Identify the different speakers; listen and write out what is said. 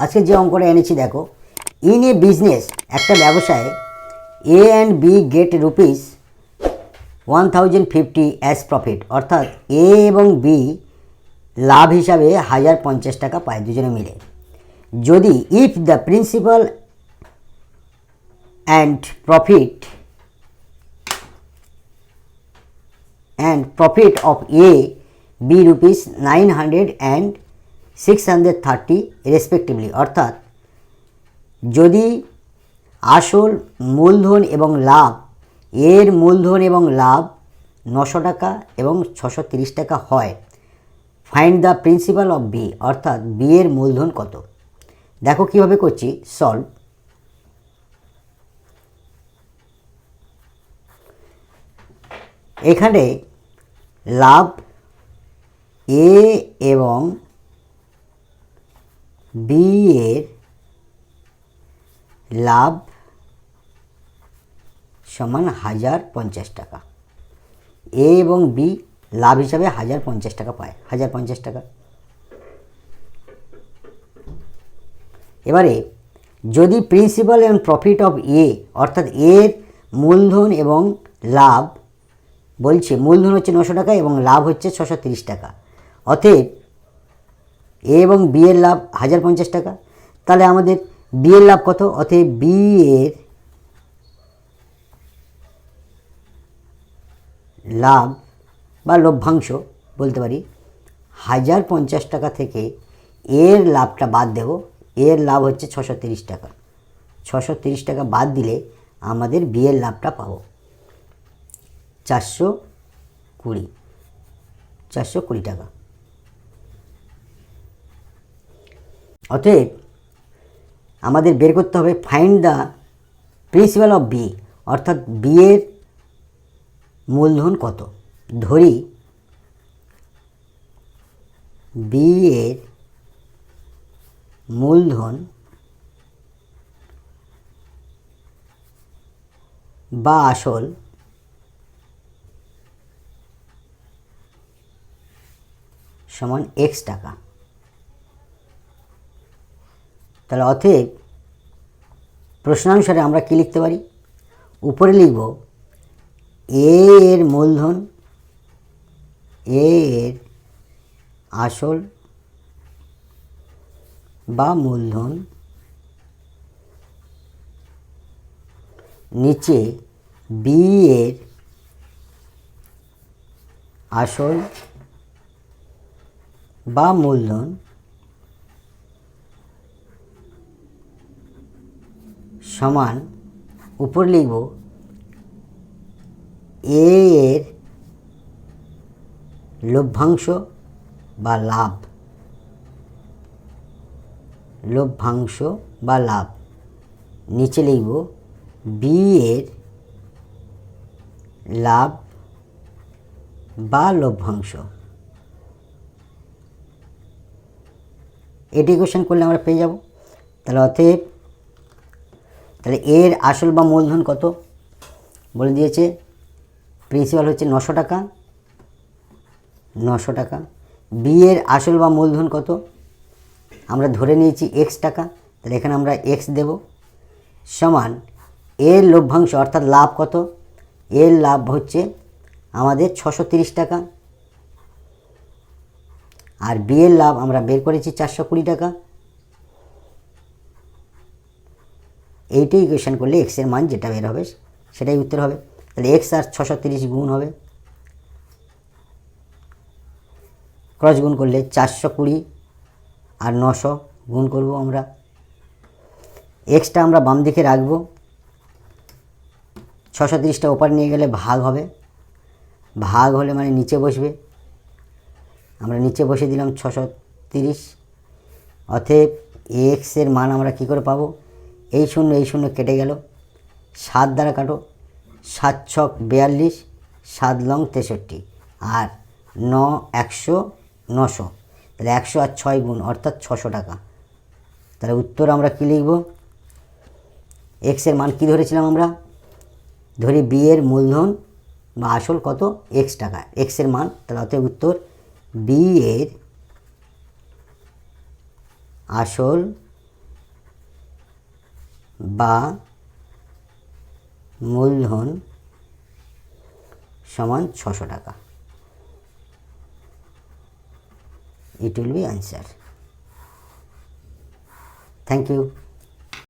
Speaker 1: আজকে যে অঙ্কটা এনেছি দেখো, ইন এ বিজনেস, একটা ব্যবসায় A and B get rupees 1050 as profit, অর্থাৎ এ এবং বি লাভ হিসাবে 1050 টাকা পায় দুজনে মিলে। যদি if the principal and profit of A B rupees 900 and 630 respectively, অর্থাৎ যদি আসল, মূলধন এবং লাভ, এর মূলধন এবং লাভ 900 টাকা এবং 630 টাকা হয়, find the principal of B, অর্থাৎ বি এর মূলধন কত। দেখো কীভাবে করছি, সলভ। এখানে লাভ এ এবং বি এর লাভ সমান 1050 টাকা। এ এবং বি লাভ হিসাবে 1050 টাকা পায়, 1050 টাকা। এবারে যদি প্রিন্সিপাল অ্যান্ড প্রফিট অফ এ, অর্থাৎ এর মূলধন এবং লাভ, বলছে মূলধন হচ্ছে 900 টাকা এবং লাভ হচ্ছে 630 টাকা, অতএব এ এবং বি এর লাভ 1050 টাকা। তাহলে আমাদের বি এর লাভ কত? অতএব বি এর লাভ বা লভ্যাংশ বলতে পারি 1050 টাকা থেকে এর লাভটা বাদ দেব। এর লাভ হচ্ছে 630 টাকা। 630 টাকা বাদ দিলে আমাদের বি এর লাভটা পাবো 420 টাকা। অতএব আমাদের বের করতে হবে find the principal of B, অর্থাৎ বি এর মূলধন কত। ধরি বি এর মূলধন বা আসল সমান x টাকা। তাহলে অতএব প্রশ্নানুসারে আমরা কি লিখতে পারি? উপরে লিখব এ এর মূলধন, এ এর আসল বা মূলধন, নিচে বি এর আসল বা মূলধন সমান, উপর লিখব এ এর লভ্যাংশ বা লাভ, লভ্যাংশ বা লাভ, নিচে লিখব বি এর লাভ বা লভ্যাংশ। এটি ইকুয়েশন করলে আমরা পেয়ে যাব। তাহলে অতএব তাহলে এর আসল বা মূলধন কত বলে দিয়েছে, প্রিন্সিপাল হচ্ছে 900 টাকা, 900 টাকা। বি এর আসল বা মূলধন কত, আমরা ধরে নিয়েছি x টাকা, তাহলে এখানে আমরা x দেব, সমান এর লভ্যাংশ অর্থাৎ লাভ কত, এর লাভ হচ্ছে আমাদের 630 টাকা, আর বি এর লাভ আমরা বের করেছি 420 টাকা। এইটাই ইকুয়েশন করলে x এর মান যেটা বের হবে সেটাই উত্তর হবে। তাহলে x আর 630 গুণ হবে, ক্রস গুণ করলে 420 আর 900 গুণ করব আমরা। এক্সটা আমরা বাম দিকে রাখবো, 630টা ওপার নিয়ে গেলে ভাগ হবে, ভাগ হলে মানে নিচে বসবে, আমরা নিচে বসে দিলাম 630। অতএব এক্স এর মান আমরা কি করে পাবো? এই শূন্য কেটে গেল, 7 দ্বারা কাটো, 7 ছক 42, 7 লং 63, আর 9 100 900, তাহলে 100 আর 6 গুণ অর্থাৎ 600 টাকা। তাহলে উত্তর আমরা কী লিখব? এক্স এর মান কী ধরেছিলাম আমরা? ধরি বি এর মূলধন বা আসল কত, x টাকা, এক্স এর মান। তাহলে অতএব উত্তর বি এর আসল বা মূলধন সমান 600 টাকা। It will be answer. Thank you.